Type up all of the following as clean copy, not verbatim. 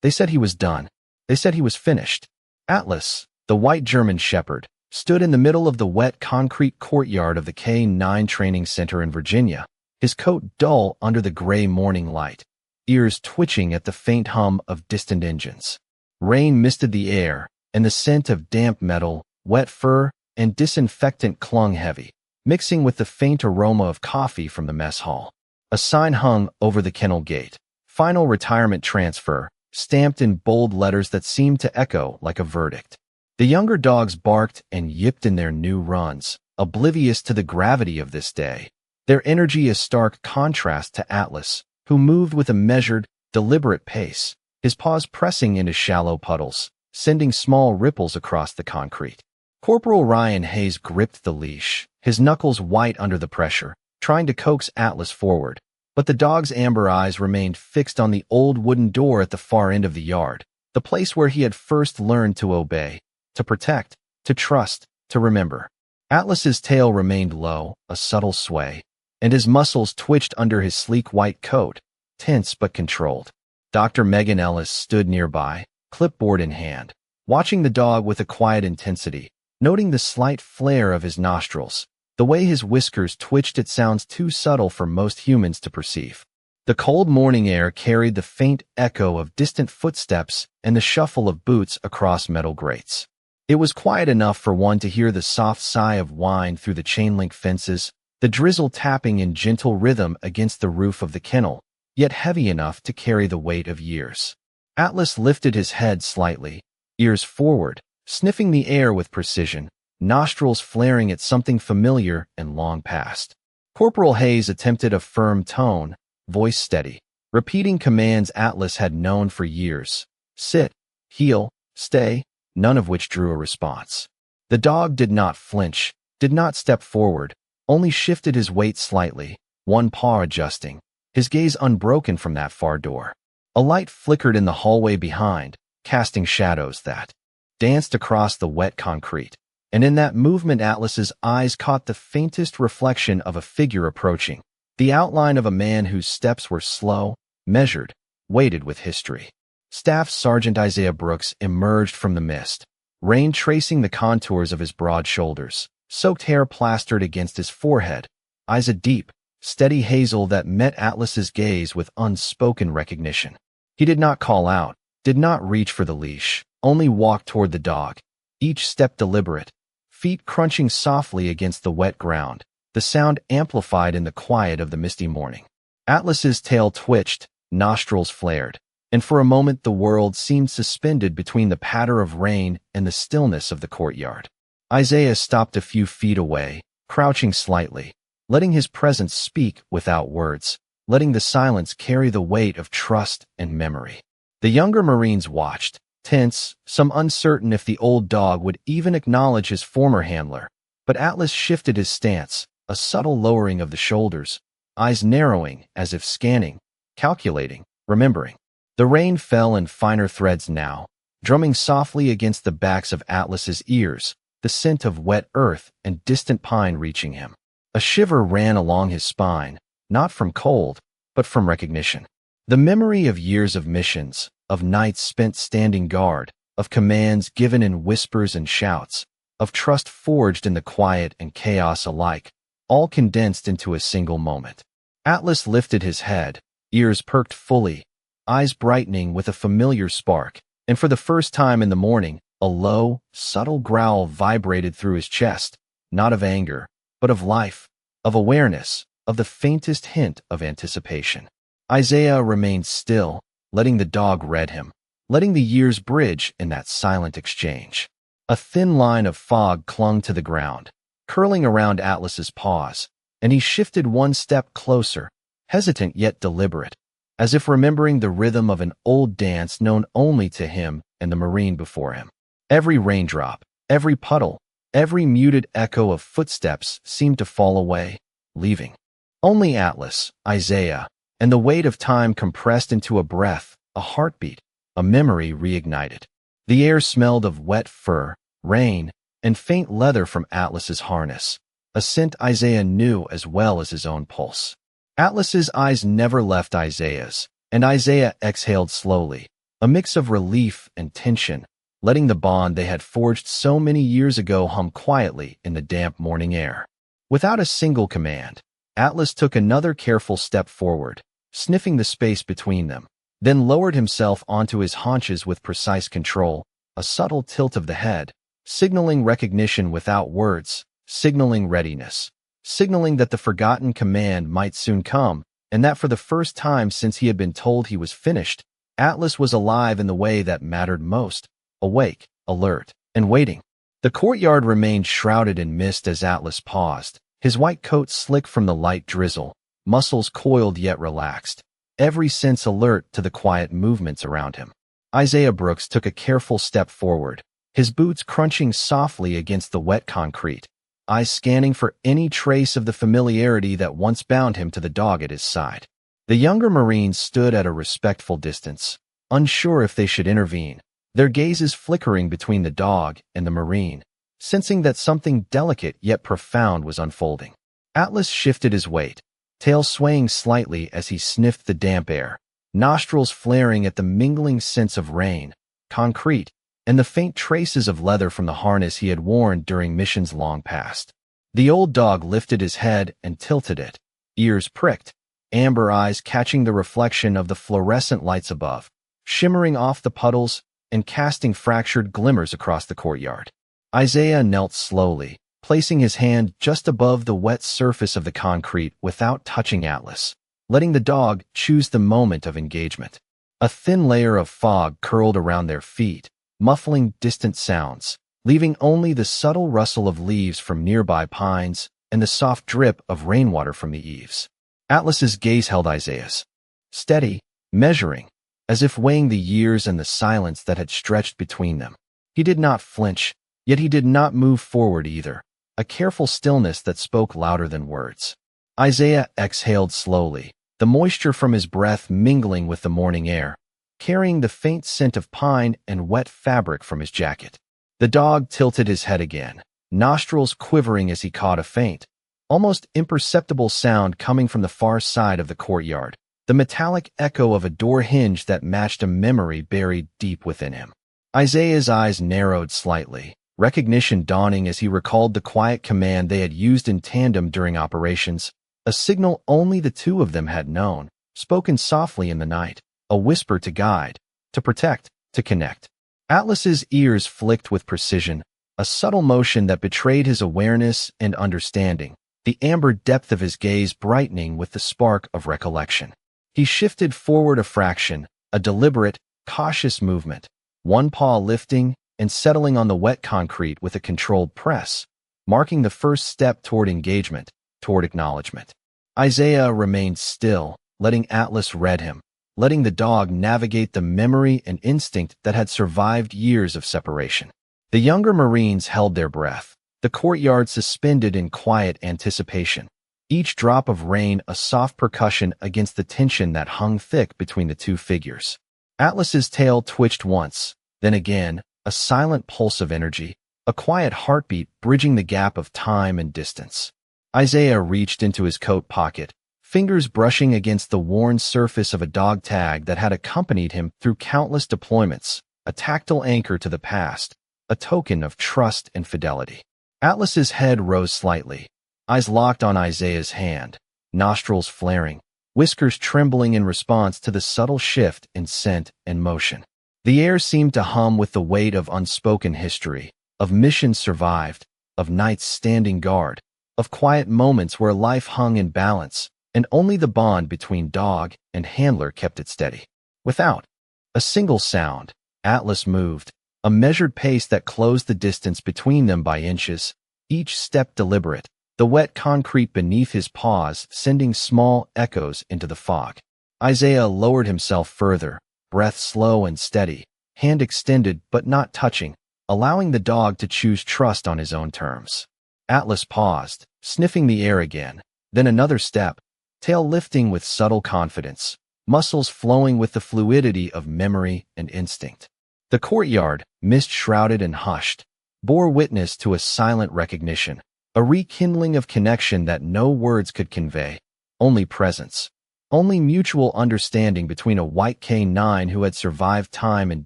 They said he was done. They said he was finished. Atlas, the white German shepherd, stood in the middle of the wet concrete courtyard of the K-9 training center in Virginia, his coat dull under the gray morning light, ears twitching at the faint hum of distant engines. Rain misted the air, and the scent of damp metal, wet fur, and disinfectant clung heavy, mixing with the faint aroma of coffee from the mess hall. A sign hung over the kennel gate, "Final Retirement Transfer," stamped in bold letters that seemed to echo like a verdict. The younger dogs barked and yipped in their new runs, oblivious to the gravity of this day, their energy a stark contrast to Atlas, who moved with a measured, deliberate pace, his paws pressing into shallow puddles, sending small ripples across the concrete. Corporal Ryan Hayes gripped the leash, his knuckles white under the pressure, trying to coax Atlas forward, but the dog's amber eyes remained fixed on the old wooden door at the far end of the yard, the place where he had first learned to obey, to protect, to trust, to remember. Atlas's tail remained low, a subtle sway, and his muscles twitched under his sleek white coat, tense but controlled. Dr. Megan Ellis stood nearby, clipboard in hand, watching the dog with a quiet intensity, noting the slight flare of his nostrils, the way his whiskers twitched. It sounds too subtle for most humans to perceive. The cold morning air carried the faint echo of distant footsteps and the shuffle of boots across metal grates. It was quiet enough for one to hear the soft sigh of wind through the chain-link fences, the drizzle tapping in gentle rhythm against the roof of the kennel, yet heavy enough to carry the weight of years. Atlas lifted his head slightly, ears forward, sniffing the air with precision, nostrils flaring at something familiar and long past. Corporal Hayes attempted a firm tone, voice steady, repeating commands Atlas had known for years: sit, heel, stay, none of which drew a response. The dog did not flinch, did not step forward, only shifted his weight slightly, one paw adjusting, his gaze unbroken from that far door. A light flickered in the hallway behind, casting shadows that danced across the wet concrete, and in that movement Atlas's eyes caught the faintest reflection of a figure approaching, the outline of a man whose steps were slow, measured, weighted with history. Staff Sergeant Isaiah Brooks emerged from the mist, rain tracing the contours of his broad shoulders, soaked hair plastered against his forehead, eyes a deep, steady hazel that met Atlas's gaze with unspoken recognition. He did not call out, did not reach for the leash, only walked toward the dog, each step deliberate, feet crunching softly against the wet ground, the sound amplified in the quiet of the misty morning. Atlas's tail twitched, nostrils flared, and for a moment the world seemed suspended between the patter of rain and the stillness of the courtyard. Isaiah stopped a few feet away, crouching slightly, letting his presence speak without words, letting the silence carry the weight of trust and memory. The younger Marines watched, tense, some uncertain if the old dog would even acknowledge his former handler, but Atlas shifted his stance, a subtle lowering of the shoulders, eyes narrowing as if scanning, calculating, remembering. The rain fell in finer threads now, drumming softly against the backs of Atlas's ears, the scent of wet earth and distant pine reaching him. A shiver ran along his spine, not from cold, but from recognition. The memory of years of missions, of nights spent standing guard, of commands given in whispers and shouts, of trust forged in the quiet and chaos alike, all condensed into a single moment. Atlas lifted his head, ears perked fully, eyes brightening with a familiar spark, and for the first time in the morning, a low, subtle growl vibrated through his chest, not of anger, but of life, of awareness, of the faintest hint of anticipation. Isaiah remained still, letting the dog read him, letting the years bridge in that silent exchange. A thin line of fog clung to the ground, curling around Atlas's paws, and he shifted one step closer, hesitant yet deliberate, as if remembering the rhythm of an old dance known only to him and the Marine before him. Every raindrop, every puddle, every muted echo of footsteps seemed to fall away, leaving only Atlas, Isaiah, and the weight of time compressed into a breath, a heartbeat, a memory reignited. The air smelled of wet fur, rain, and faint leather from Atlas's harness, a scent Isaiah knew as well as his own pulse. Atlas's eyes never left Isaiah's, and Isaiah exhaled slowly, a mix of relief and tension, letting the bond they had forged so many years ago hum quietly in the damp morning air. Without a single command, Atlas took another careful step forward, sniffing the space between them, then lowered himself onto his haunches with precise control, a subtle tilt of the head, signaling recognition without words, signaling readiness, signaling that the forgotten command might soon come, and that for the first time since he had been told he was finished, Atlas was alive in the way that mattered most, awake, alert, and waiting. The courtyard remained shrouded in mist as Atlas paused, his white coat slick from the light drizzle, muscles coiled yet relaxed, every sense alert to the quiet movements around him. Isaiah Brooks took a careful step forward, his boots crunching softly against the wet concrete, eyes scanning for any trace of the familiarity that once bound him to the dog at his side. The younger Marines stood at a respectful distance, unsure if they should intervene, their gazes flickering between the dog and the Marine, sensing that something delicate yet profound was unfolding. Atlas shifted his weight, tail swaying slightly as he sniffed the damp air, nostrils flaring at the mingling scents of rain, concrete, and the faint traces of leather from the harness he had worn during missions long past. The old dog lifted his head and tilted it, ears pricked, amber eyes catching the reflection of the fluorescent lights above, shimmering off the puddles and casting fractured glimmers across the courtyard. Isaiah knelt slowly, placing his hand just above the wet surface of the concrete without touching Atlas, letting the dog choose the moment of engagement. A thin layer of fog curled around their feet, muffling distant sounds, leaving only the subtle rustle of leaves from nearby pines and the soft drip of rainwater from the eaves. Atlas's gaze held Isaiah's, steady, measuring, as if weighing the years and the silence that had stretched between them. He did not flinch, yet he did not move forward either, a careful stillness that spoke louder than words. Isaiah exhaled slowly, the moisture from his breath mingling with the morning air, carrying the faint scent of pine and wet fabric from his jacket. The dog tilted his head again, nostrils quivering as he caught a faint, almost imperceptible sound coming from the far side of the courtyard, the metallic echo of a door hinge that matched a memory buried deep within him. Isaiah's eyes narrowed slightly, recognition dawning as he recalled the quiet command they had used in tandem during operations, a signal only the two of them had known, spoken softly in the night, a whisper to guide, to protect, to connect. Atlas's ears flicked with precision, a subtle motion that betrayed his awareness and understanding, the amber depth of his gaze brightening with the spark of recollection. He shifted forward a fraction, a deliberate, cautious movement, one paw lifting and settling on the wet concrete with a controlled press, marking the first step toward engagement, toward acknowledgement. Isaiah remained still, letting Atlas read him, letting the dog navigate the memory and instinct that had survived years of separation. The younger Marines held their breath, the courtyard suspended in quiet anticipation, each drop of rain a soft percussion against the tension that hung thick between the two figures. Atlas's tail twitched once, then again, a silent pulse of energy, a quiet heartbeat bridging the gap of time and distance. Isaiah reached into his coat pocket, fingers brushing against the worn surface of a dog tag that had accompanied him through countless deployments, a tactile anchor to the past, a token of trust and fidelity. Atlas's head rose slightly, eyes locked on Isaiah's hand, nostrils flaring, whiskers trembling in response to the subtle shift in scent and motion. The air seemed to hum with the weight of unspoken history, of missions survived, of nights standing guard, of quiet moments where life hung in balance, and only the bond between dog and handler kept it steady. Without a single sound, Atlas moved, a measured pace that closed the distance between them by inches, each step deliberate, the wet concrete beneath his paws sending small echoes into the fog. Isaiah lowered himself further, breath slow and steady, hand extended but not touching, allowing the dog to choose trust on his own terms. Atlas paused, sniffing the air again, then another step, tail lifting with subtle confidence, muscles flowing with the fluidity of memory and instinct. The courtyard, mist-shrouded and hushed, bore witness to a silent recognition, a rekindling of connection that no words could convey, only presence. Only mutual understanding between a white K9 who had survived time and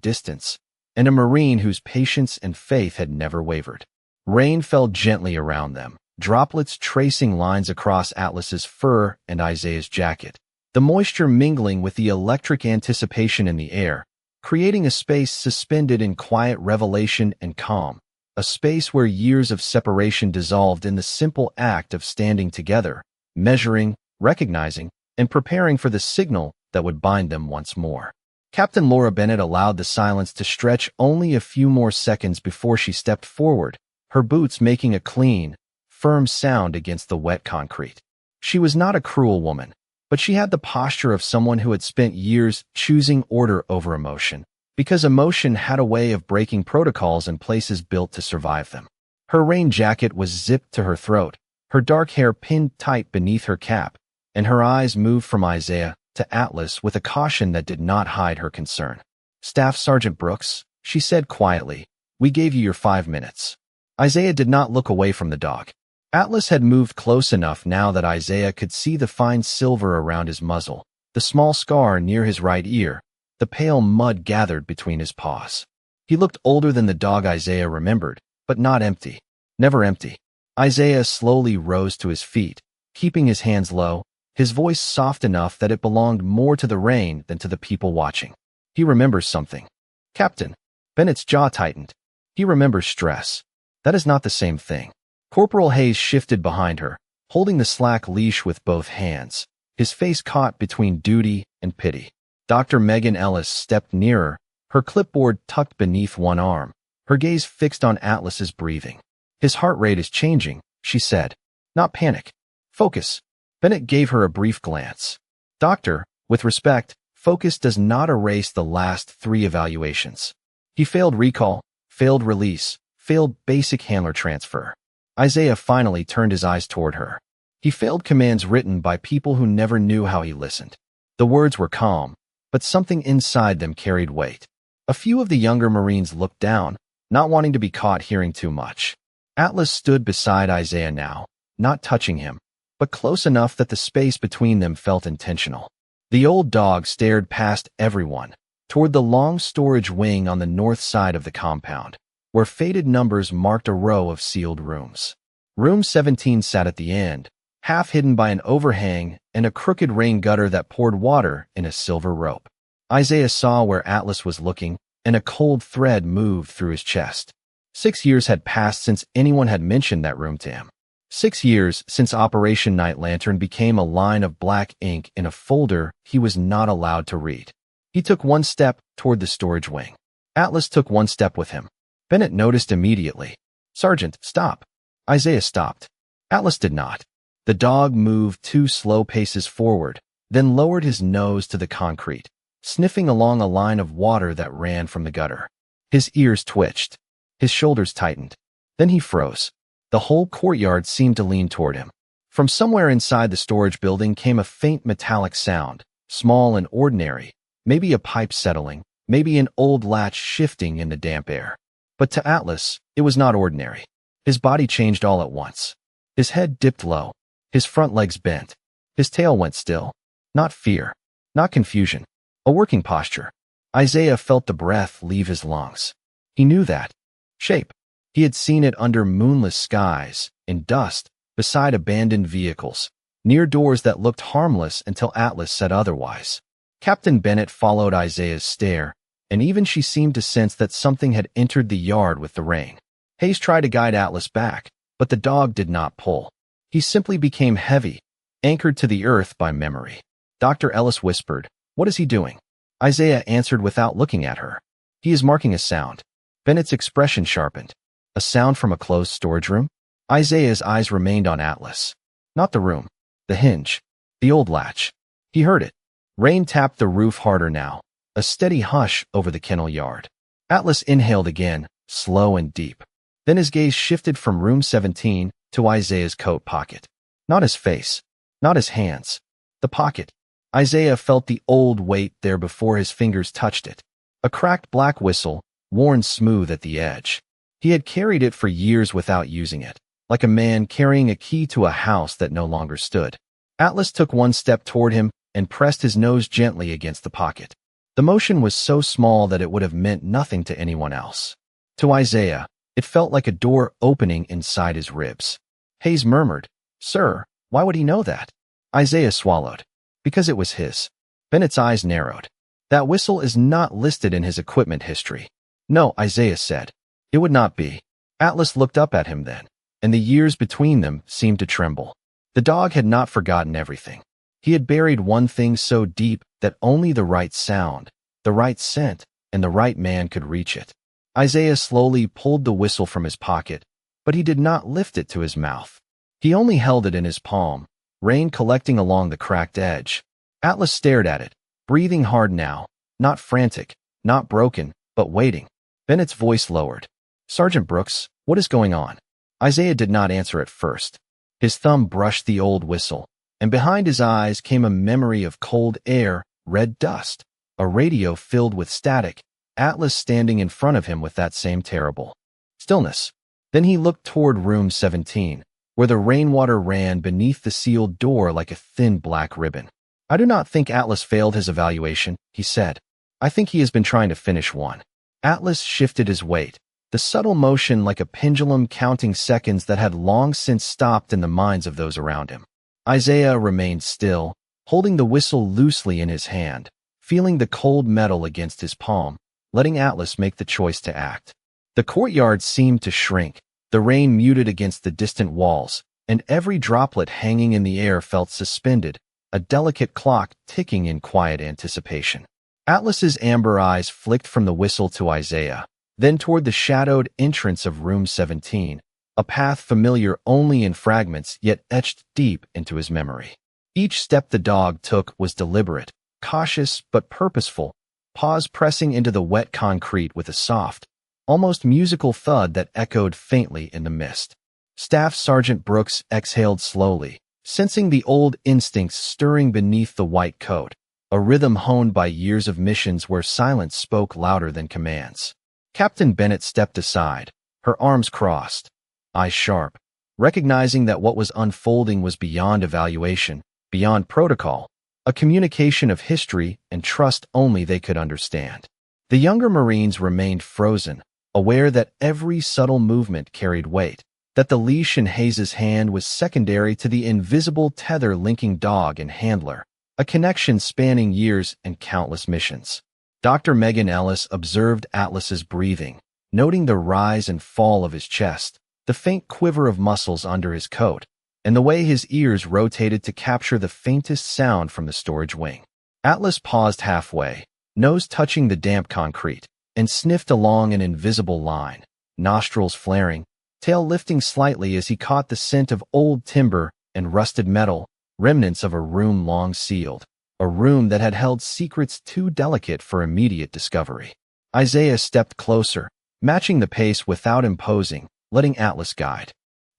distance, and a Marine whose patience and faith had never wavered. Rain fell gently around them, droplets tracing lines across Atlas's fur and Isaiah's jacket, the moisture mingling with the electric anticipation in the air, creating a space suspended in quiet revelation and calm, a space where years of separation dissolved in the simple act of standing together, measuring, recognizing, and preparing for the signal that would bind them once more. Captain Laura Bennett allowed the silence to stretch only a few more seconds before she stepped forward, her boots making a clean, firm sound against the wet concrete. She was not a cruel woman, but she had the posture of someone who had spent years choosing order over emotion, because emotion had a way of breaking protocols and places built to survive them. Her rain jacket was zipped to her throat, her dark hair pinned tight beneath her cap, and her eyes moved from Isaiah to Atlas with a caution that did not hide her concern. "Staff Sergeant Brooks," she said quietly, "we gave you your 5 minutes." Isaiah did not look away from the dog. Atlas had moved close enough now that Isaiah could see the fine silver around his muzzle, the small scar near his right ear, the pale mud gathered between his paws. He looked older than the dog Isaiah remembered, but not empty. Never empty. Isaiah slowly rose to his feet, keeping his hands low, his voice soft enough that it belonged more to the rain than to the people watching. He remembers something. "Captain." Bennett's jaw tightened. He remembers stress. That is not the same thing. Corporal Hayes shifted behind her, holding the slack leash with both hands, his face caught between duty and pity. Dr. Megan Ellis stepped nearer, her clipboard tucked beneath one arm, her gaze fixed on Atlas's breathing. "His heart rate is changing," she said. "Not panic. Focus." Bennett gave her a brief glance. "Doctor, with respect, focus does not erase the last 3 evaluations. He failed recall, failed release, failed basic handler transfer." Isaiah finally turned his eyes toward her. He failed commands written by people who never knew how he listened. The words were calm, but something inside them carried weight. A few of the younger Marines looked down, not wanting to be caught hearing too much. Atlas stood beside Isaiah now, not touching him, but close enough that the space between them felt intentional. The old dog stared past everyone, toward the long storage wing on the north side of the compound, where faded numbers marked a row of sealed rooms. Room 17 sat at the end, half hidden by an overhang and a crooked rain gutter that poured water in a silver rope. Isaiah saw where Atlas was looking, and a cold thread moved through his chest. 6 years had passed since anyone had mentioned that room to him. 6 years since Operation Night Lantern became a line of black ink in a folder he was not allowed to read. He took one step toward the storage wing. Atlas took one step with him. Bennett noticed immediately. "Sergeant, stop." Isaiah stopped. Atlas did not. The dog moved 2 slow paces forward, then lowered his nose to the concrete, sniffing along a line of water that ran from the gutter. His ears twitched. His shoulders tightened. Then he froze. The whole courtyard seemed to lean toward him. From somewhere inside the storage building came a faint metallic sound, small and ordinary, maybe a pipe settling, maybe an old latch shifting in the damp air. But to Atlas, it was not ordinary. His body changed all at once. His head dipped low. His front legs bent. His tail went still. Not fear. Not confusion. A working posture. Isaiah felt the breath leave his lungs. He knew that shape. He had seen it under moonless skies, in dust, beside abandoned vehicles, near doors that looked harmless until Atlas said otherwise. Captain Bennett followed Isaiah's stare, and even she seemed to sense that something had entered the yard with the rain. Hayes tried to guide Atlas back, but the dog did not pull. He simply became heavy, anchored to the earth by memory. Dr. Ellis whispered, "What is he doing?" Isaiah answered without looking at her. "He is marking a sound." Bennett's expression sharpened. A sound from a closed storage room? Isaiah's eyes remained on Atlas. Not the room. The hinge. The old latch. He heard it. Rain tapped the roof harder now. A steady hush over the kennel yard. Atlas inhaled again, slow and deep. Then his gaze shifted from room 17 to Isaiah's coat pocket. Not his face. Not his hands. The pocket. Isaiah felt the old weight there before his fingers touched it. A cracked black whistle, worn smooth at the edge. He had carried it for years without using it, like a man carrying a key to a house that no longer stood. Atlas took one step toward him, and pressed his nose gently against the pocket. The motion was so small that it would have meant nothing to anyone else. To Isaiah, it felt like a door opening inside his ribs. Hayes murmured, "Sir, why would he know that?" Isaiah swallowed. "Because it was his." Bennett's eyes narrowed. "That whistle is not listed in his equipment history." "No," Isaiah said. "It would not be." Atlas looked up at him then, and the years between them seemed to tremble. The dog had not forgotten everything. He had buried one thing so deep that only the right sound, the right scent, and the right man could reach it. Isaiah slowly pulled the whistle from his pocket, but he did not lift it to his mouth. He only held it in his palm, rain collecting along the cracked edge. Atlas stared at it, breathing hard now, not frantic, not broken, but waiting. Bennett's voice lowered. "Sergeant Brooks, what is going on?" Isaiah did not answer at first. His thumb brushed the old whistle, and behind his eyes came a memory of cold air, red dust, a radio filled with static, Atlas standing in front of him with that same terrible stillness. Then he looked toward room 17, where the rainwater ran beneath the sealed door like a thin black ribbon. "I do not think Atlas failed his evaluation," he said. "I think he has been trying to finish one." Atlas shifted his weight, the subtle motion like a pendulum counting seconds that had long since stopped in the minds of those around him. Isaiah remained still, holding the whistle loosely in his hand, feeling the cold metal against his palm, letting Atlas make the choice to act. The courtyard seemed to shrink, the rain muted against the distant walls, and every droplet hanging in the air felt suspended, a delicate clock ticking in quiet anticipation. Atlas's amber eyes flicked from the whistle to Isaiah, then toward the shadowed entrance of room 17, a path familiar only in fragments yet etched deep into his memory. Each step the dog took was deliberate, cautious but purposeful, paws pressing into the wet concrete with a soft, almost musical thud that echoed faintly in the mist. Staff Sergeant Brooks exhaled slowly, sensing the old instincts stirring beneath the white coat, a rhythm honed by years of missions where silence spoke louder than commands. Captain Bennett stepped aside, her arms crossed, eyes sharp, recognizing that what was unfolding was beyond evaluation, beyond protocol, a communication of history and trust only they could understand. The younger Marines remained frozen, aware that every subtle movement carried weight, that the leash in Hayes's hand was secondary to the invisible tether linking dog and handler, a connection spanning years and countless missions. Dr. Megan Ellis observed Atlas's breathing, noting the rise and fall of his chest, the faint quiver of muscles under his coat, and the way his ears rotated to capture the faintest sound from the storage wing. Atlas paused halfway, nose touching the damp concrete, and sniffed along an invisible line, nostrils flaring, tail lifting slightly as he caught the scent of old timber and rusted metal, remnants of a room long sealed, a room that had held secrets too delicate for immediate discovery. Isaiah stepped closer, matching the pace without imposing, letting Atlas guide.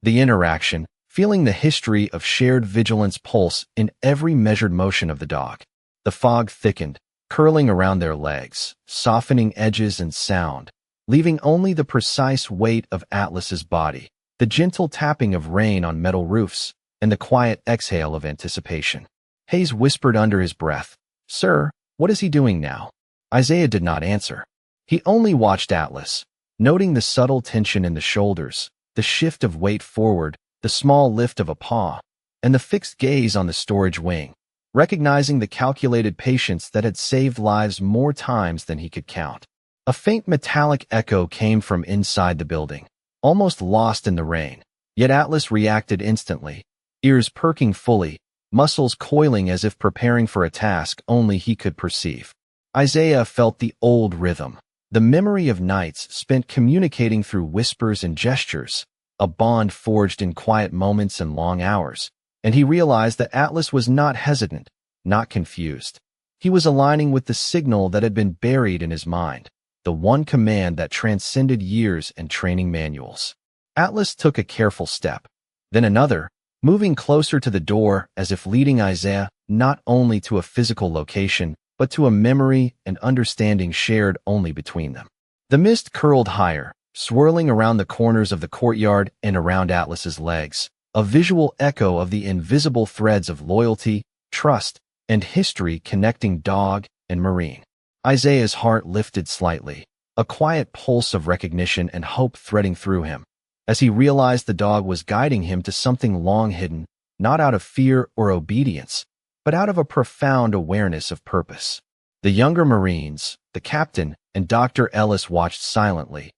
The interaction, feeling the history of shared vigilance pulse in every measured motion of the dog. The fog thickened, curling around their legs, softening edges and sound, leaving only the precise weight of Atlas's body, the gentle tapping of rain on metal roofs, and the quiet exhale of anticipation. Hayes whispered under his breath, "Sir, what is he doing now?" Isaiah did not answer. He only watched Atlas, noting the subtle tension in the shoulders, the shift of weight forward, the small lift of a paw, and the fixed gaze on the storage wing, recognizing the calculated patience that had saved lives more times than he could count. A faint metallic echo came from inside the building, almost lost in the rain, yet Atlas reacted instantly, ears perking fully, muscles coiling as if preparing for a task only he could perceive. Isaiah felt the old rhythm, the memory of nights spent communicating through whispers and gestures, a bond forged in quiet moments and long hours, and he realized that Atlas was not hesitant, not confused. He was aligning with the signal that had been buried in his mind, the one command that transcended years and training manuals. Atlas took a careful step, then another, moving closer to the door as if leading Isaiah not only to a physical location, but to a memory and understanding shared only between them. The mist curled higher, swirling around the corners of the courtyard and around Atlas's legs, a visual echo of the invisible threads of loyalty, trust, and history connecting dog and marine. Isaiah's heart lifted slightly, a quiet pulse of recognition and hope threading through him, as he realized the dog was guiding him to something long hidden, not out of fear or obedience, but out of a profound awareness of purpose. The younger Marines, the captain, and Dr. Ellis watched silently,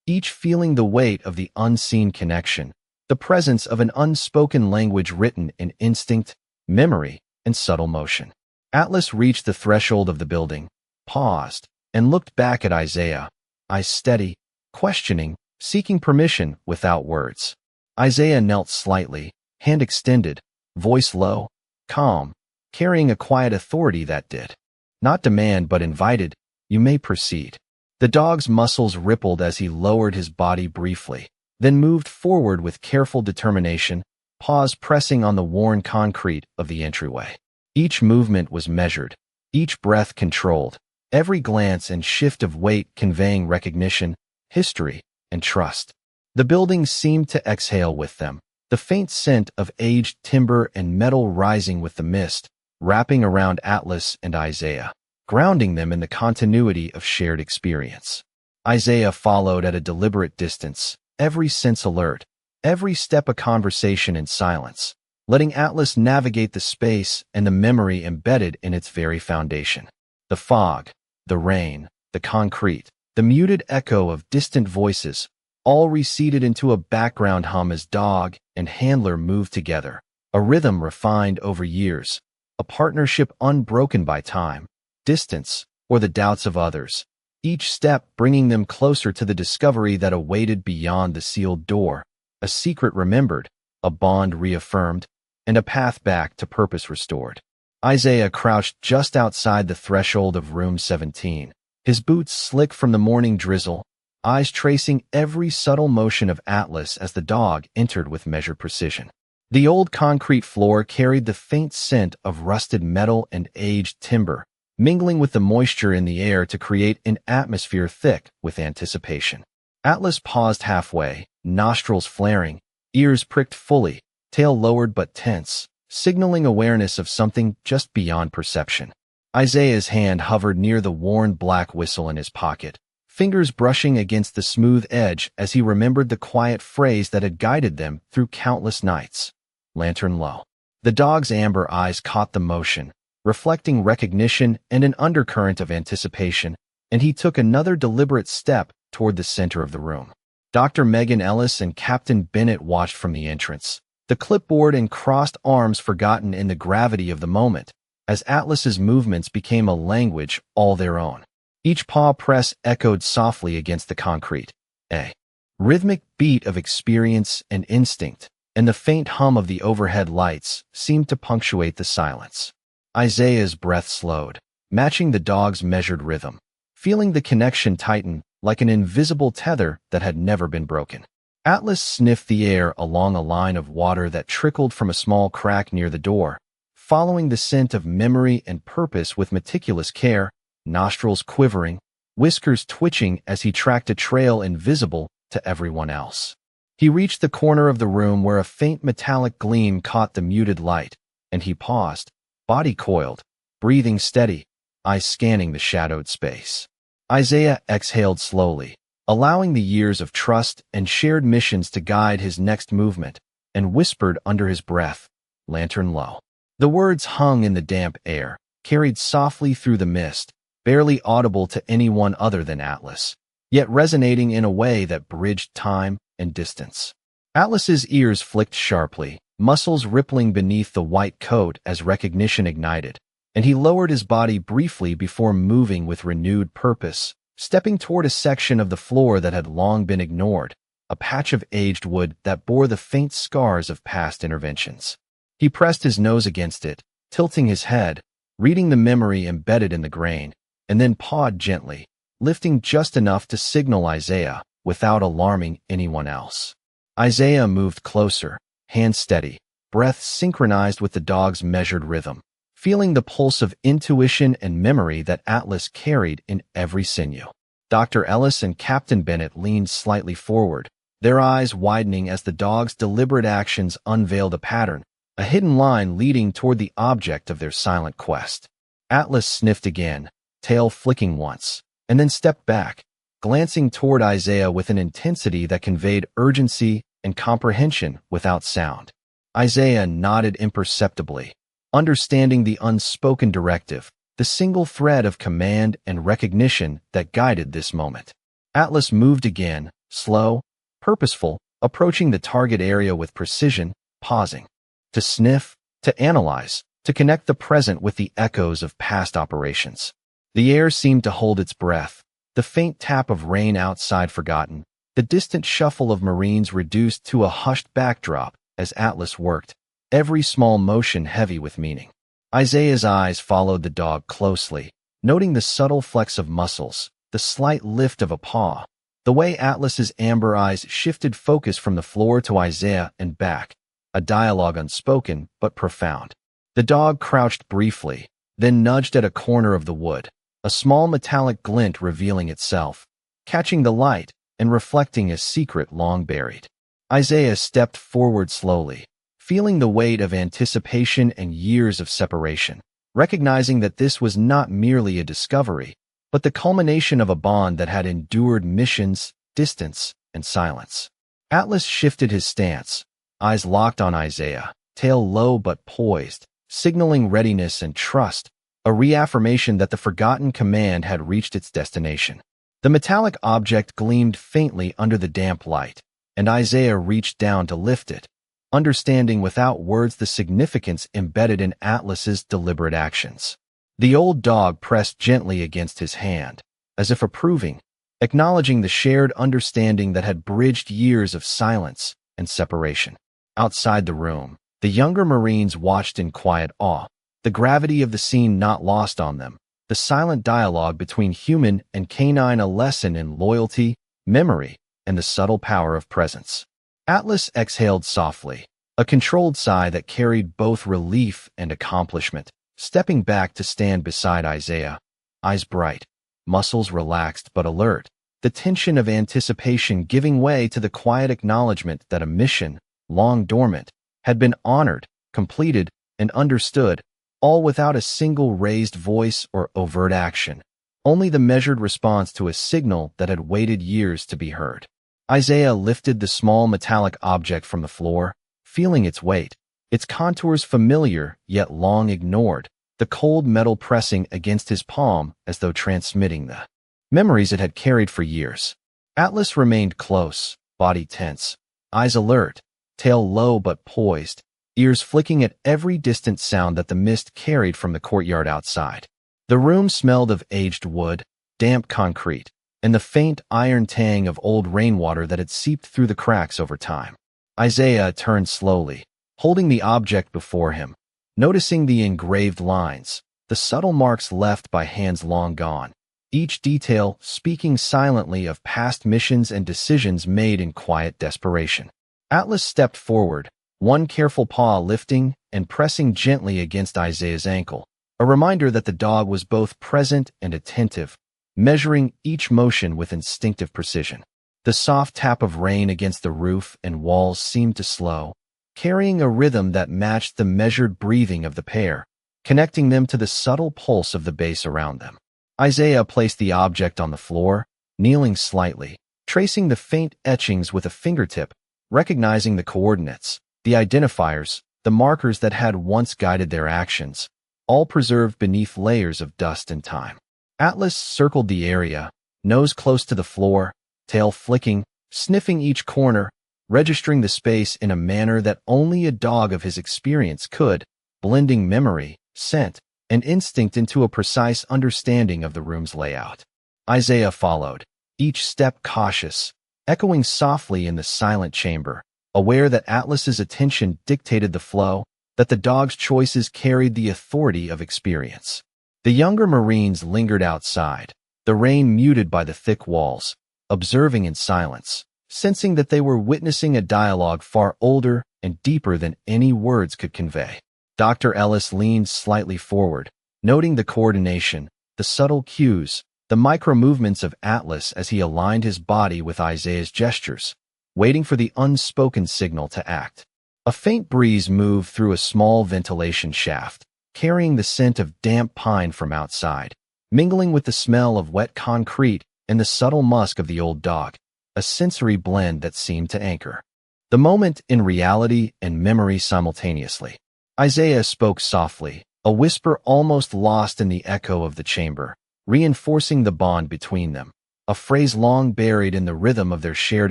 each feeling the weight of the unseen connection, the presence of an unspoken language written in instinct, memory, and subtle motion. Atlas reached the threshold of the building, paused, and looked back at Isaiah, eyes steady, questioning, seeking permission without words. Isaiah knelt slightly, hand extended, voice low, calm, carrying a quiet authority that did not demand but invited, "You may proceed." The dog's muscles rippled as he lowered his body briefly, then moved forward with careful determination, paws pressing on the worn concrete of the entryway. Each movement was measured, each breath controlled, every glance and shift of weight conveying recognition, history, and trust. The building seemed to exhale with them, the faint scent of aged timber and metal rising with the mist, wrapping around Atlas and Isaiah, grounding them in the continuity of shared experience. Isaiah followed at a deliberate distance, every sense alert, every step a conversation in silence, letting Atlas navigate the space and the memory embedded in its very foundation. The fog, the rain, the concrete, the muted echo of distant voices, all receded into a background hum as dog and handler moved together, a rhythm refined over years, a partnership unbroken by time, distance, or the doubts of others, each step bringing them closer to the discovery that awaited beyond the sealed door, a secret remembered, a bond reaffirmed, and a path back to purpose restored. Isaiah crouched just outside the threshold of room 17, his boots slick from the morning drizzle, eyes tracing every subtle motion of Atlas as the dog entered with measured precision. The old concrete floor carried the faint scent of rusted metal and aged timber, mingling with the moisture in the air to create an atmosphere thick with anticipation. Atlas paused halfway, nostrils flaring, ears pricked fully, tail lowered but tense, signaling awareness of something just beyond perception. Isaiah's hand hovered near the worn black whistle in his pocket, fingers brushing against the smooth edge as he remembered the quiet phrase that had guided them through countless nights. Lantern low. The dog's amber eyes caught the motion, reflecting recognition and an undercurrent of anticipation, and he took another deliberate step toward the center of the room. Dr. Megan Ellis and Captain Bennett watched from the entrance, the clipboard and crossed arms forgotten in the gravity of the moment, as Atlas's movements became a language all their own. Each paw press echoed softly against the concrete, a rhythmic beat of experience and instinct, and the faint hum of the overhead lights seemed to punctuate the silence. Isaiah's breath slowed, matching the dog's measured rhythm, feeling the connection tighten like an invisible tether that had never been broken. Atlas sniffed the air along a line of water that trickled from a small crack near the door, following the scent of memory and purpose with meticulous care, nostrils quivering, whiskers twitching as he tracked a trail invisible to everyone else. He reached the corner of the room where a faint metallic gleam caught the muted light, and he paused, body coiled, breathing steady, eyes scanning the shadowed space. Isaiah exhaled slowly, allowing the years of trust and shared missions to guide his next movement, and whispered under his breath, "Lantern low." The words hung in the damp air, carried softly through the mist, barely audible to anyone other than Atlas, yet resonating in a way that bridged time and distance. Atlas's ears flicked sharply, muscles rippling beneath the white coat as recognition ignited, and he lowered his body briefly before moving with renewed purpose, stepping toward a section of the floor that had long been ignored, a patch of aged wood that bore the faint scars of past interventions. He pressed his nose against it, tilting his head, reading the memory embedded in the grain, and then pawed gently, lifting just enough to signal Isaiah without alarming anyone else. Isaiah moved closer, hands steady, breath synchronized with the dog's measured rhythm, feeling the pulse of intuition and memory that Atlas carried in every sinew. Dr. Ellis and Captain Bennett leaned slightly forward, their eyes widening as the dog's deliberate actions unveiled a pattern, a hidden line leading toward the object of their silent quest. Atlas sniffed again, tail flicking once, and then stepped back, glancing toward Isaiah with an intensity that conveyed urgency and comprehension without sound. Isaiah nodded imperceptibly, understanding the unspoken directive, the single thread of command and recognition that guided this moment. Atlas moved again, slow, purposeful, approaching the target area with precision, pausing. To sniff, to analyze, to connect the present with the echoes of past operations. The air seemed to hold its breath, the faint tap of rain outside forgotten, the distant shuffle of Marines reduced to a hushed backdrop as Atlas worked, every small motion heavy with meaning. Isaiah's eyes followed the dog closely, noting the subtle flex of muscles, the slight lift of a paw, the way Atlas's amber eyes shifted focus from the floor to Isaiah and back, a dialogue unspoken but profound. The dog crouched briefly, then nudged at a corner of the wood, a small metallic glint revealing itself, catching the light and reflecting a secret long buried. Isaiah stepped forward slowly, feeling the weight of anticipation and years of separation, recognizing that this was not merely a discovery, but the culmination of a bond that had endured missions, distance, and silence. Atlas shifted his stance, eyes locked on Isaiah, tail low but poised, signaling readiness and trust, a reaffirmation that the forgotten command had reached its destination. The metallic object gleamed faintly under the damp light, and Isaiah reached down to lift it, understanding without words the significance embedded in Atlas's deliberate actions. The old dog pressed gently against his hand, as if approving, acknowledging the shared understanding that had bridged years of silence and separation. Outside the room, the younger Marines watched in quiet awe, the gravity of the scene not lost on them, the silent dialogue between human and canine a lesson in loyalty, memory, and the subtle power of presence. Atlas exhaled softly, a controlled sigh that carried both relief and accomplishment, stepping back to stand beside Isaiah, eyes bright, muscles relaxed but alert, the tension of anticipation giving way to the quiet acknowledgement that a mission, long dormant, had been honored, completed, and understood, all without a single raised voice or overt action, only the measured response to a signal that had waited years to be heard. Isaiah lifted the small metallic object from the floor, feeling its weight, its contours familiar yet long ignored, the cold metal pressing against his palm as though transmitting the memories it had carried for years. Atlas remained close, body tense, eyes alert, tail low but poised, ears flicking at every distant sound that the mist carried from the courtyard outside. The room smelled of aged wood, damp concrete, and the faint iron tang of old rainwater that had seeped through the cracks over time. Isaiah turned slowly, holding the object before him, noticing the engraved lines, the subtle marks left by hands long gone, each detail speaking silently of past missions and decisions made in quiet desperation. Atlas stepped forward, one careful paw lifting and pressing gently against Isaiah's ankle, a reminder that the dog was both present and attentive, measuring each motion with instinctive precision. The soft tap of rain against the roof and walls seemed to slow, carrying a rhythm that matched the measured breathing of the pair, connecting them to the subtle pulse of the base around them. Isaiah placed the object on the floor, kneeling slightly, tracing the faint etchings with a fingertip, recognizing the coordinates, the identifiers, the markers that had once guided their actions, all preserved beneath layers of dust and time. Atlas circled the area, nose close to the floor, tail flicking, sniffing each corner, registering the space in a manner that only a dog of his experience could, blending memory, scent, and instinct into a precise understanding of the room's layout. Isaiah followed, each step cautious, echoing softly in the silent chamber, aware that Atlas's attention dictated the flow, that the dog's choices carried the authority of experience. The younger Marines lingered outside, the rain muted by the thick walls, observing in silence, sensing that they were witnessing a dialogue far older and deeper than any words could convey. Dr. Ellis leaned slightly forward, noting the coordination, the subtle cues, the micro-movements of Atlas as he aligned his body with Isaiah's gestures, waiting for the unspoken signal to act. A faint breeze moved through a small ventilation shaft, carrying the scent of damp pine from outside, mingling with the smell of wet concrete and the subtle musk of the old dog, a sensory blend that seemed to anchor the moment in reality and memory simultaneously. Isaiah spoke softly, a whisper almost lost in the echo of the chamber, reinforcing the bond between them, a phrase long buried in the rhythm of their shared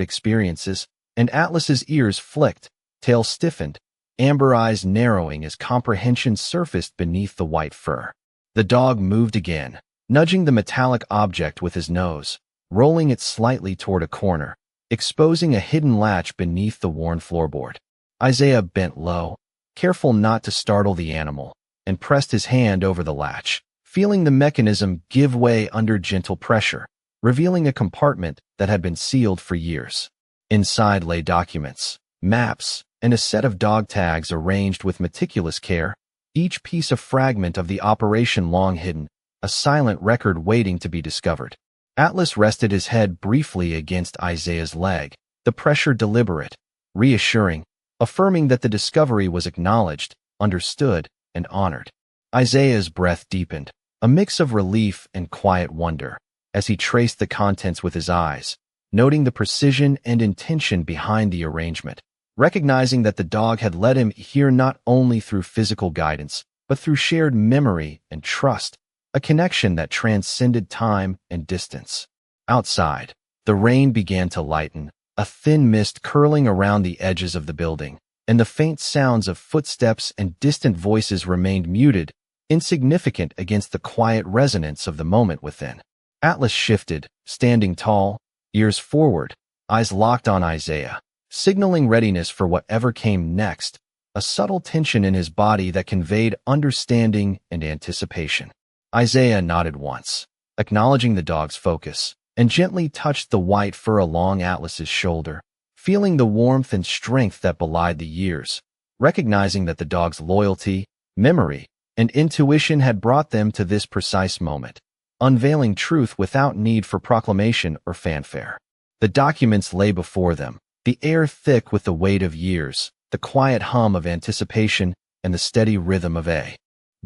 experiences, and Atlas's ears flicked, tail stiffened, amber eyes narrowing as comprehension surfaced beneath the white fur. The dog moved again, nudging the metallic object with his nose, rolling it slightly toward a corner, exposing a hidden latch beneath the worn floorboard. Isaiah bent low, careful not to startle the animal, and pressed his hand over the latch, feeling the mechanism give way under gentle pressure, revealing a compartment that had been sealed for years. Inside lay documents, maps, and a set of dog tags arranged with meticulous care, each piece a fragment of the operation long hidden, a silent record waiting to be discovered. Atlas rested his head briefly against Isaiah's leg, the pressure deliberate, reassuring, affirming that the discovery was acknowledged, understood, and honored. Isaiah's breath deepened, a mix of relief and quiet wonder, as he traced the contents with his eyes, noting the precision and intention behind the arrangement, recognizing that the dog had led him here not only through physical guidance, but through shared memory and trust, a connection that transcended time and distance. Outside, the rain began to lighten, a thin mist curling around the edges of the building, and the faint sounds of footsteps and distant voices remained muted, insignificant against the quiet resonance of the moment within. Atlas shifted, standing tall, ears forward, eyes locked on Isaiah, signaling readiness for whatever came next, a subtle tension in his body that conveyed understanding and anticipation. Isaiah nodded once, acknowledging the dog's focus, and gently touched the white fur along Atlas's shoulder, feeling the warmth and strength that belied the years, recognizing that the dog's loyalty, memory, and intuition had brought them to this precise moment, unveiling truth without need for proclamation or fanfare. The documents lay before them, the air thick with the weight of years, the quiet hum of anticipation, and the steady rhythm of a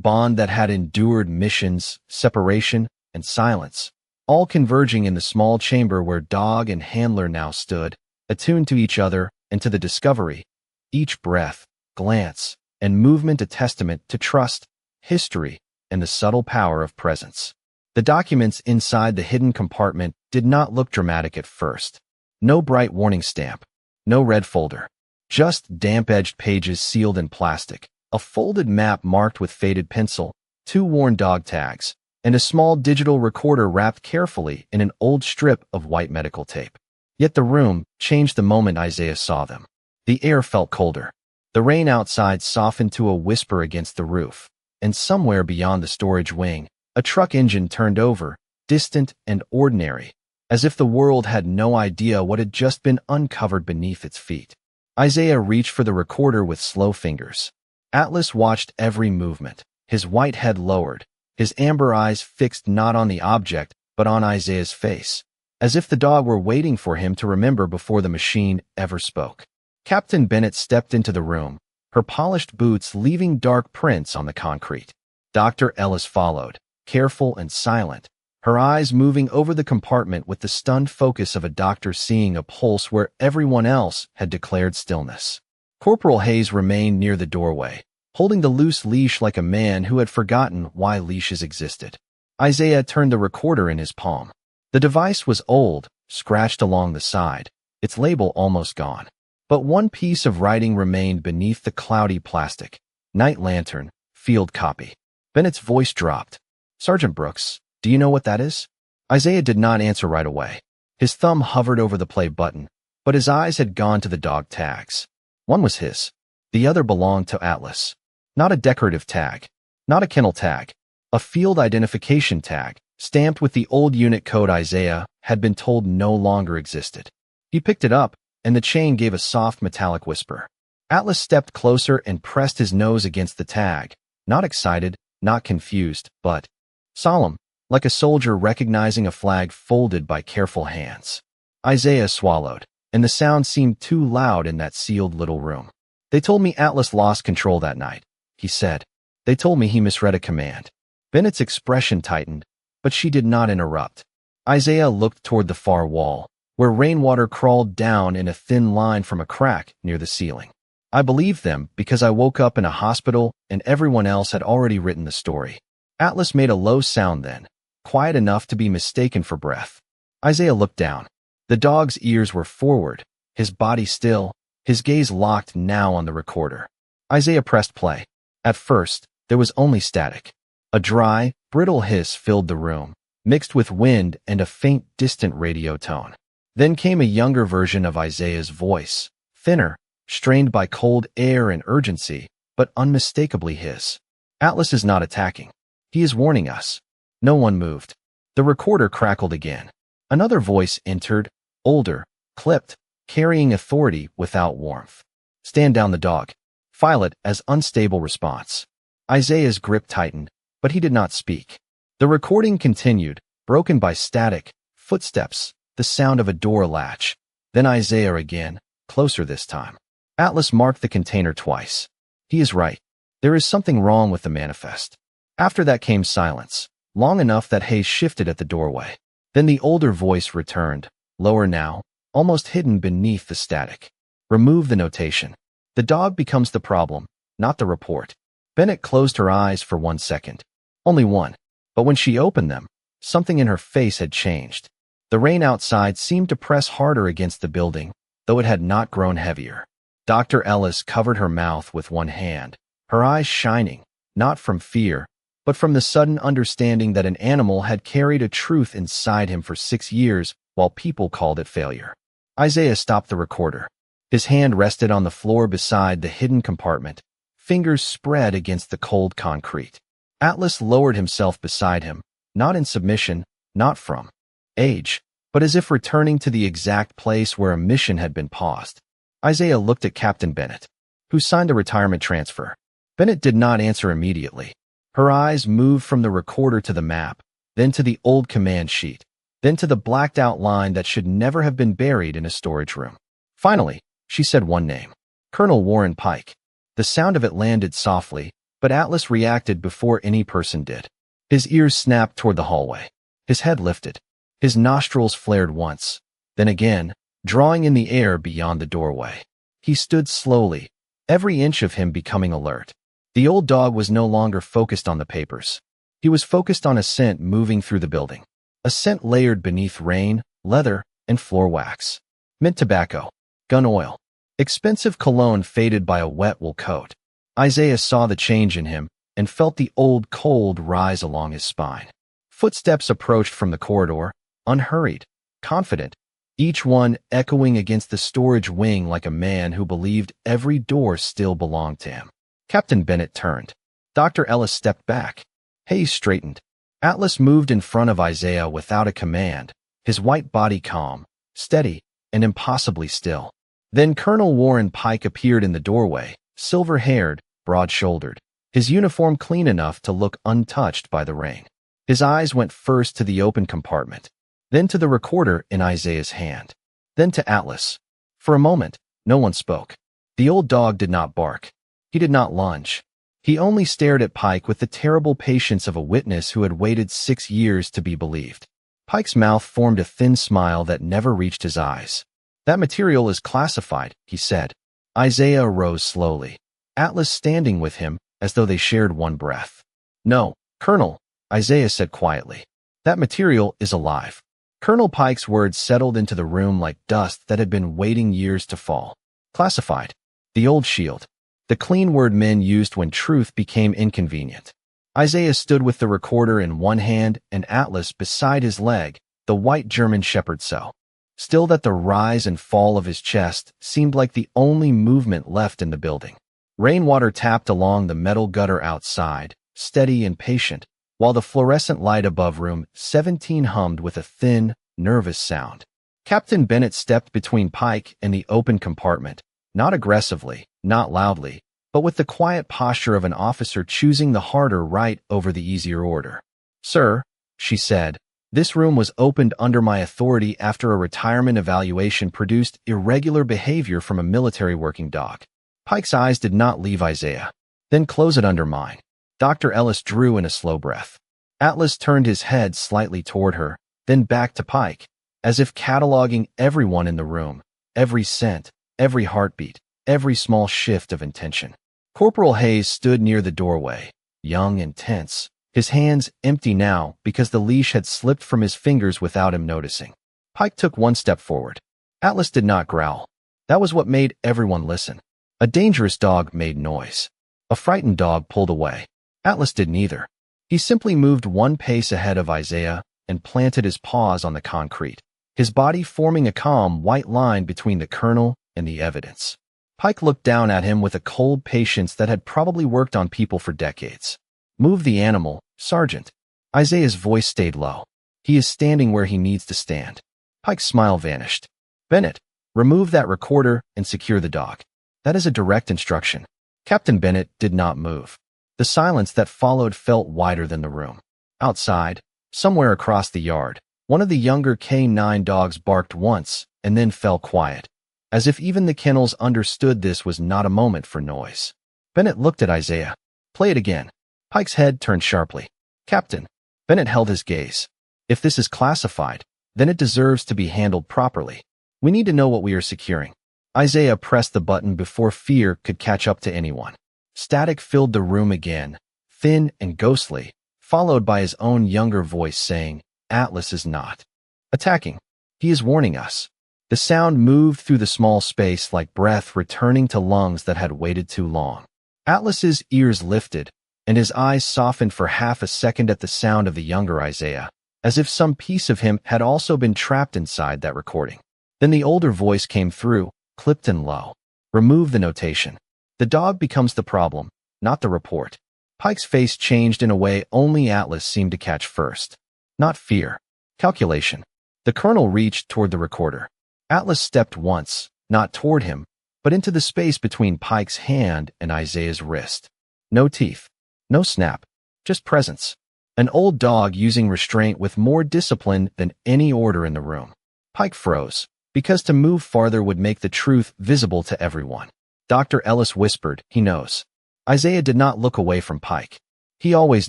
bond that had endured missions, separation, and silence, all converging in the small chamber where dog and handler now stood, attuned to each other and to the discovery, each breath, glance, and movement a testament to trust, history, and the subtle power of presence. The documents inside the hidden compartment did not look dramatic at first. No bright warning stamp, no red folder, just damp-edged pages sealed in plastic, a folded map marked with faded pencil, 2 worn dog tags, and a small digital recorder wrapped carefully in an old strip of white medical tape. Yet the room changed the moment Isaiah saw them. The air felt colder. The rain outside softened to a whisper against the roof, and somewhere beyond the storage wing, a truck engine turned over, distant and ordinary, as if the world had no idea what had just been uncovered beneath its feet. Isaiah reached for the recorder with slow fingers. Atlas watched every movement, his white head lowered, his amber eyes fixed not on the object but on Isaiah's face, as if the dog were waiting for him to remember before the machine ever spoke. Captain Bennett stepped into the room, her polished boots leaving dark prints on the concrete. Dr. Ellis followed, careful and silent, her eyes moving over the compartment with the stunned focus of a doctor seeing a pulse where everyone else had declared stillness. Corporal Hayes remained near the doorway, holding the loose leash like a man who had forgotten why leashes existed. Isaiah turned the recorder in his palm. The device was old, scratched along the side, its label almost gone. But one piece of writing remained beneath the cloudy plastic. Night lantern, field copy. Bennett's voice dropped. Sergeant Brooks, do you know what that is? Isaiah did not answer right away. His thumb hovered over the play button, but his eyes had gone to the dog tags. One was his. The other belonged to Atlas. Not a decorative tag. Not a kennel tag. A field identification tag, stamped with the old unit code Isaiah had been told no longer existed. He picked it up, and the chain gave a soft metallic whisper. Atlas stepped closer and pressed his nose against the tag, not excited, not confused, but solemn, like a soldier recognizing a flag folded by careful hands. Isaiah swallowed, and the sound seemed too loud in that sealed little room. They told me Atlas lost control that night, he said. They told me he misread a command. Bennett's expression tightened, but she did not interrupt. Isaiah looked toward the far wall, where rainwater crawled down in a thin line from a crack near the ceiling. I believed them because I woke up in a hospital and everyone else had already written the story. Atlas made a low sound then, quiet enough to be mistaken for breath. Isaiah looked down. The dog's ears were forward, his body still, his gaze locked now on the recorder. Isaiah pressed play. At first, there was only static. A dry, brittle hiss filled the room, mixed with wind and a faint, distant radio tone. Then came a younger version of Isaiah's voice, thinner, strained by cold air and urgency, but unmistakably his. Atlas is not attacking. He is warning us. No one moved. The recorder crackled again. Another voice entered, older, clipped, carrying authority without warmth. Stand down the dog. File it as unstable response. Isaiah's grip tightened, but he did not speak. The recording continued, broken by static, footsteps, the sound of a door latch. Then Isaiah again, closer this time. Atlas marked the container twice. He is right. There is something wrong with the manifest. After that came silence, long enough that Hayes shifted at the doorway. Then the older voice returned, lower now, almost hidden beneath the static. Remove the notation. The dog becomes the problem, not the report. Bennett closed her eyes for 1 second. Only one. But when she opened them, something in her face had changed. The rain outside seemed to press harder against the building, though it had not grown heavier. Dr. Ellis covered her mouth with one hand, her eyes shining, not from fear, but from the sudden understanding that an animal had carried a truth inside him for 6 years while people called it failure. Isaiah stopped the recorder. His hand rested on the floor beside the hidden compartment, fingers spread against the cold concrete. Atlas lowered himself beside him, not in submission, not from age, but as if returning to the exact place where a mission had been paused. Isaiah looked at Captain Bennett, who signed a retirement transfer. Bennett did not answer immediately. Her eyes moved from the recorder to the map, then to the old command sheet, then to the blacked-out line that should never have been buried in a storage room. Finally, she said one name. Colonel Warren Pike. The sound of it landed softly, but Atlas reacted before any person did. His ears snapped toward the hallway. His head lifted. His nostrils flared once, then again, drawing in the air beyond the doorway. He stood slowly, every inch of him becoming alert. The old dog was no longer focused on the papers. He was focused on a scent moving through the building. A scent layered beneath rain, leather, and floor wax. Mint tobacco. Gun oil. Expensive cologne faded by a wet wool coat. Isaiah saw the change in him and felt the old cold rise along his spine. Footsteps approached from the corridor, unhurried, confident, each one echoing against the storage wing like a man who believed every door still belonged to him. Captain Bennett turned. Dr. Ellis stepped back. Hayes straightened. Atlas moved in front of Isaiah without a command, his white body calm, steady, and impossibly still. Then Colonel Warren Pike appeared in the doorway, silver-haired, broad-shouldered, his uniform clean enough to look untouched by the rain. His eyes went first to the open compartment, then to the recorder in Isaiah's hand, then to Atlas. For a moment, no one spoke. The old dog did not bark. He did not lunge. He only stared at Pike with the terrible patience of a witness who had waited 6 years to be believed. Pike's mouth formed a thin smile that never reached his eyes. That material is classified, he said. Isaiah arose slowly, Atlas standing with him as though they shared one breath. No, Colonel, Isaiah said quietly. That material is alive. Colonel Pike's words settled into the room like dust that had been waiting years to fall. Classified. The old shield. The clean word men used when truth became inconvenient. Isaiah stood with the recorder in one hand and Atlas beside his leg, the white German shepherd so still that the rise and fall of his chest seemed like the only movement left in the building. Rainwater tapped along the metal gutter outside, steady and patient, while the fluorescent light above room 17 hummed with a thin, nervous sound. Captain Bennett stepped between Pike and the open compartment, not aggressively, not loudly, but with the quiet posture of an officer choosing the harder right over the easier order. Sir, she said, this room was opened under my authority after a retirement evaluation produced irregular behavior from a military working dog. Pike's eyes did not leave Isaiah. Then close it under mine. Dr. Ellis drew in a slow breath. Atlas turned his head slightly toward her, then back to Pike, as if cataloging everyone in the room, every scent, every heartbeat, every small shift of intention. Corporal Hayes stood near the doorway, young and tense, his hands empty now because the leash had slipped from his fingers without him noticing. Pike took one step forward. Atlas did not growl. That was what made everyone listen. A dangerous dog made noise. A frightened dog pulled away. Atlas did neither. He simply moved one pace ahead of Isaiah and planted his paws on the concrete, his body forming a calm white line between the colonel and the evidence. Pike looked down at him with a cold patience that had probably worked on people for decades. Move the animal, Sergeant. Isaiah's voice stayed low. He is standing where he needs to stand. Pike's smile vanished. Bennett, remove that recorder and secure the dog. That is a direct instruction. Captain Bennett did not move. The silence that followed felt wider than the room. Outside, somewhere across the yard, one of the younger K9 dogs barked once and then fell quiet, as if even the kennels understood this was not a moment for noise. Bennett looked at Isaiah. Play it again. Pike's head turned sharply. Captain. Bennett held his gaze. If this is classified, then it deserves to be handled properly. We need to know what we are securing. Isaiah pressed the button before fear could catch up to anyone. Static filled the room again, thin and ghostly, followed by his own younger voice saying, Atlas is not attacking. He is warning us. The sound moved through the small space like breath returning to lungs that had waited too long. Atlas's ears lifted, and his eyes softened for half a second at the sound of the younger Isaiah, as if some piece of him had also been trapped inside that recording. Then the older voice came through, clipped and low. Remove the notation. The dog becomes the problem, not the report. Pike's face changed in a way only Atlas seemed to catch first. Not fear. Calculation. The colonel reached toward the recorder. Atlas stepped once, not toward him, but into the space between Pike's hand and Isaiah's wrist. No teeth. No snap. Just presence. An old dog using restraint with more discipline than any order in the room. Pike froze, because to move farther would make the truth visible to everyone. Dr. Ellis whispered, he knows. Isaiah did not look away from Pike. He always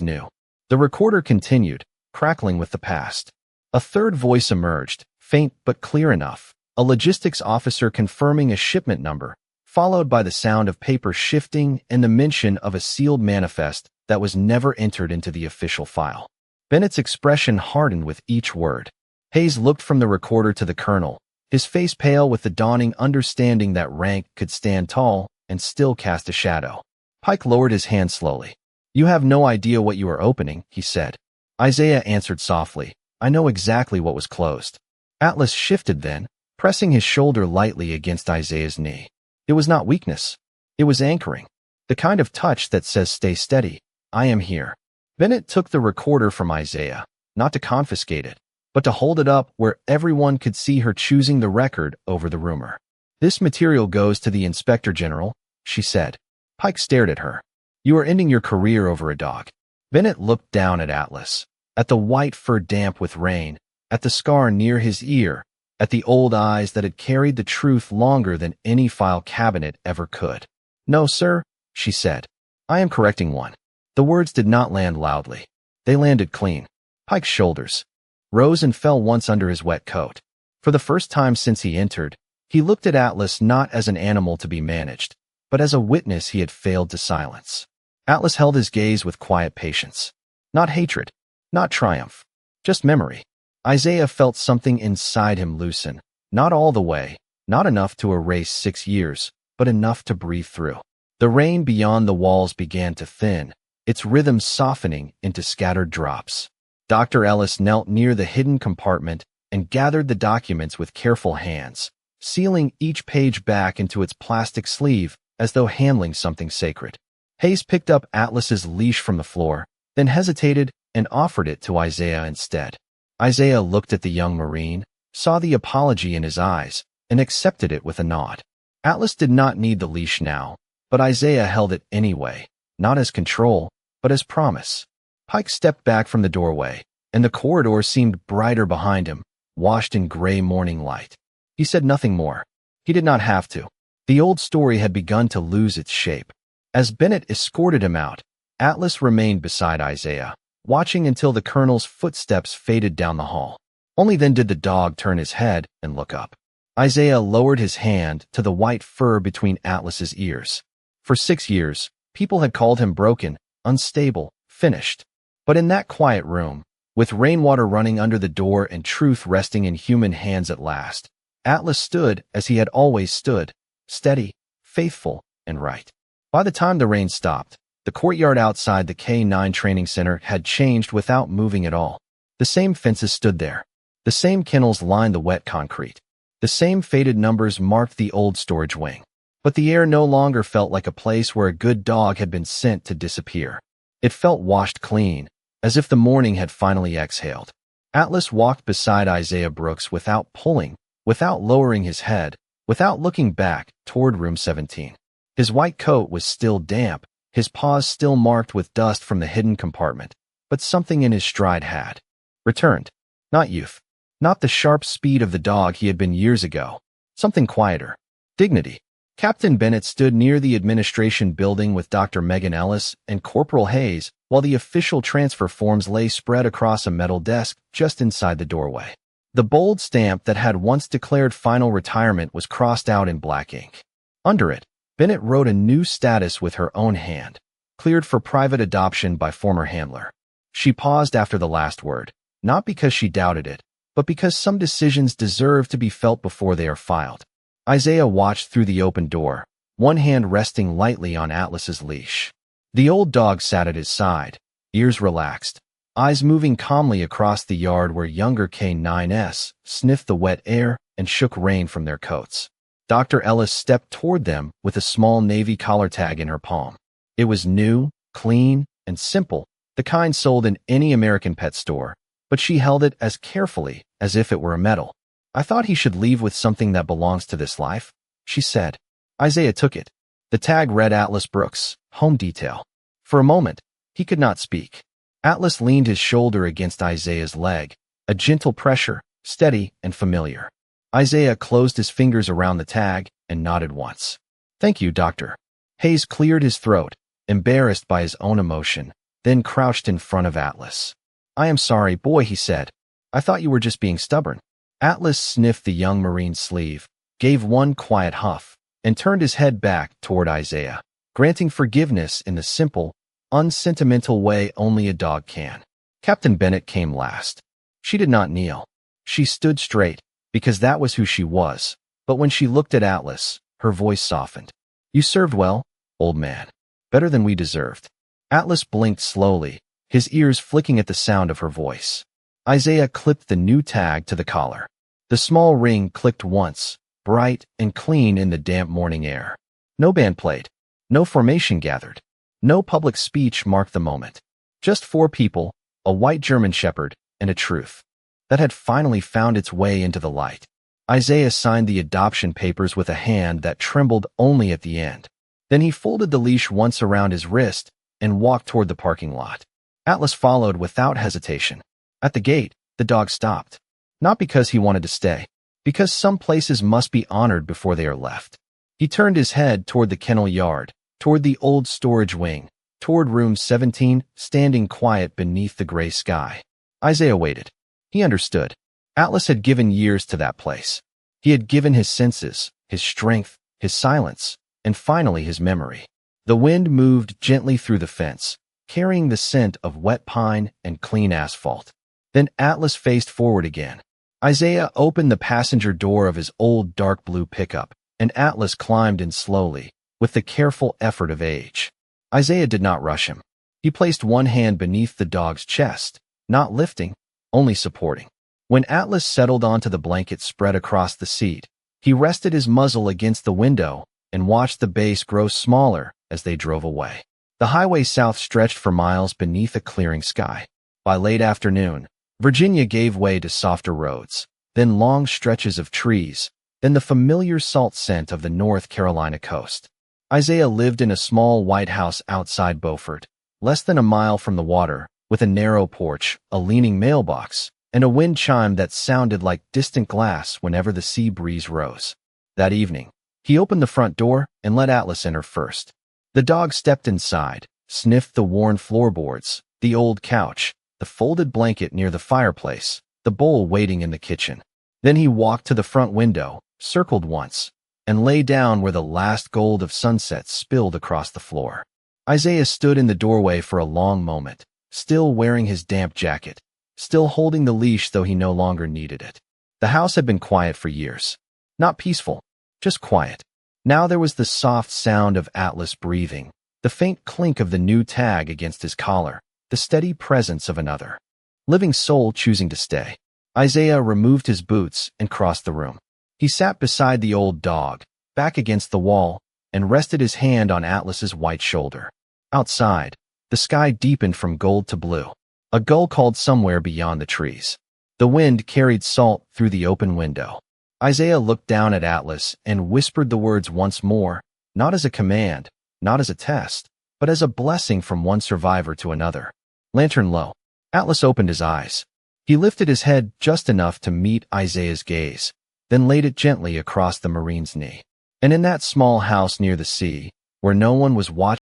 knew. The recorder continued, crackling with the past. A third voice emerged, faint but clear enough, a logistics officer confirming a shipment number, followed by the sound of paper shifting and the mention of a sealed manifest that was never entered into the official file. Bennett's expression hardened with each word. Hayes looked from the recorder to the colonel, his face pale with the dawning understanding that rank could stand tall and still cast a shadow. Pike lowered his hand slowly. You have no idea what you are opening, he said. Isaiah answered softly, I know exactly what was closed. Atlas shifted then, pressing his shoulder lightly against Isaiah's knee. It was not weakness. It was anchoring. The kind of touch that says stay steady. I am here. Bennett took the recorder from Isaiah, not to confiscate it, but to hold it up where everyone could see her choosing the record over the rumor. This material goes to the Inspector General, she said. Pike stared at her. You are ending your career over a dog. Bennett looked down at Atlas, at the white fur damp with rain, at the scar near his ear, at the old eyes that had carried the truth longer than any file cabinet ever could. No, sir, she said. I am correcting one. The words did not land loudly. They landed clean. Pike's shoulders rose and fell once under his wet coat. For the first time since he entered, he looked at Atlas not as an animal to be managed, but as a witness he had failed to silence. Atlas held his gaze with quiet patience. Not hatred, not triumph, just memory. Isaiah felt something inside him loosen, not all the way, not enough to erase 6 years, but enough to breathe through. The rain beyond the walls began to thin, its rhythm softening into scattered drops. Dr. Ellis knelt near the hidden compartment and gathered the documents with careful hands, sealing each page back into its plastic sleeve as though handling something sacred. Hayes picked up Atlas's leash from the floor, then hesitated and offered it to Isaiah instead. Isaiah looked at the young Marine, saw the apology in his eyes, and accepted it with a nod. Atlas did not need the leash now, but Isaiah held it anyway, not as control, but as promise. Pike stepped back from the doorway, and the corridor seemed brighter behind him, washed in gray morning light. He said nothing more. He did not have to. The old story had begun to lose its shape. As Bennett escorted him out, Atlas remained beside Isaiah, watching until the colonel's footsteps faded down the hall. Only then did the dog turn his head and look up. Isaiah lowered his hand to the white fur between Atlas's ears. For 6 years, people had called him broken, unstable, finished. But in that quiet room, with rainwater running under the door and truth resting in human hands at last, Atlas stood as he had always stood, steady, faithful, and right. By the time the rain stopped, the courtyard outside the K9 training center had changed without moving at all. The same fences stood there. The same kennels lined the wet concrete. The same faded numbers marked the old storage wing. But the air no longer felt like a place where a good dog had been sent to disappear. It felt washed clean, as if the morning had finally exhaled. Atlas walked beside Isaiah Brooks without pulling, without lowering his head, without looking back toward room 17. His white coat was still damp, his paws still marked with dust from the hidden compartment, but something in his stride had returned. Not youth. Not the sharp speed of the dog he had been years ago. Something quieter. Dignity. Captain Bennett stood near the administration building with Dr. Megan Ellis and Corporal Hayes, while the official transfer forms lay spread across a metal desk just inside the doorway. The bold stamp that had once declared final retirement was crossed out in black ink. Under it, Bennett wrote a new status with her own hand, cleared for private adoption by former handler. She paused after the last word, not because she doubted it, but because some decisions deserve to be felt before they are filed. Isaiah watched through the open door, one hand resting lightly on Atlas's leash. The old dog sat at his side, ears relaxed, eyes moving calmly across the yard where younger K9s sniffed the wet air and shook rain from their coats. Dr. Ellis stepped toward them with a small navy collar tag in her palm. It was new, clean, and simple, the kind sold in any American pet store, but she held it as carefully as if it were a medal. "I thought he should leave with something that belongs to this life," she said. Isaiah took it. The tag read Atlas Brooks, Home Detail. For a moment, he could not speak. Atlas leaned his shoulder against Isaiah's leg, a gentle pressure, steady and familiar. Isaiah closed his fingers around the tag and nodded once. "Thank you, Doctor." Hayes cleared his throat, embarrassed by his own emotion, then crouched in front of Atlas. "I am sorry, boy," he said. "I thought you were just being stubborn." Atlas sniffed the young Marine's sleeve, gave one quiet huff, and turned his head back toward Isaiah, granting forgiveness in the simple, unsentimental way only a dog can. Captain Bennett came last. She did not kneel. She stood straight, because that was who she was, but when she looked at Atlas, her voice softened. "You served well, old man. Better than we deserved." Atlas blinked slowly, his ears flicking at the sound of her voice. Isaiah clipped the new tag to the collar. The small ring clicked once, bright and clean in the damp morning air. No band played. No formation gathered. No public speech marked the moment. Just 4 people, a white German shepherd, and a truth that had finally found its way into the light. Isaiah signed the adoption papers with a hand that trembled only at the end. Then he folded the leash once around his wrist and walked toward the parking lot. Atlas followed without hesitation. At the gate, the dog stopped. Not because he wanted to stay, because some places must be honored before they are left. He turned his head toward the kennel yard, toward the old storage wing, toward room 17, standing quiet beneath the gray sky. Isaiah waited. He understood. Atlas had given years to that place. He had given his senses, his strength, his silence, and finally his memory. The wind moved gently through the fence, carrying the scent of wet pine and clean asphalt. Then Atlas faced forward again. Isaiah opened the passenger door of his old dark blue pickup, and Atlas climbed in slowly, with the careful effort of age. Isaiah did not rush him. He placed one hand beneath the dog's chest, not lifting, only supporting. When Atlas settled onto the blanket spread across the seat, he rested his muzzle against the window and watched the base grow smaller as they drove away. The highway south stretched for miles beneath a clearing sky. By late afternoon, Virginia gave way to softer roads, then long stretches of trees, then the familiar salt scent of the North Carolina coast. Isaiah lived in a small white house outside Beaufort, less than a mile from the water, with a narrow porch, a leaning mailbox, and a wind chime that sounded like distant glass whenever the sea breeze rose. That evening, He opened the front door and let Atlas enter first. The dog stepped inside, sniffed the worn floorboards, the old couch, the folded blanket near the fireplace, the bowl waiting in the kitchen. Then he walked to the front window, circled once, and lay down where the last gold of sunset spilled across the floor. Isaiah stood in the doorway for a long moment, still wearing his damp jacket, still holding the leash though he no longer needed it. The house had been quiet for years. Not peaceful, just quiet. Now there was the soft sound of Atlas breathing, the faint clink of the new tag against his collar, the steady presence of another living soul choosing to stay. Isaiah removed his boots and crossed the room. He sat beside the old dog, back against the wall, and rested his hand on Atlas's white shoulder. Outside, the sky deepened from gold to blue. A gull called somewhere beyond the trees. The wind carried salt through the open window. Isaiah looked down at Atlas and whispered the words once more, not as a command, not as a test, but as a blessing from one survivor to another. Lantern low. Atlas opened his eyes. He lifted his head just enough to meet Isaiah's gaze, then laid it gently across the Marine's knee. And in that small house near the sea, where no one was watching,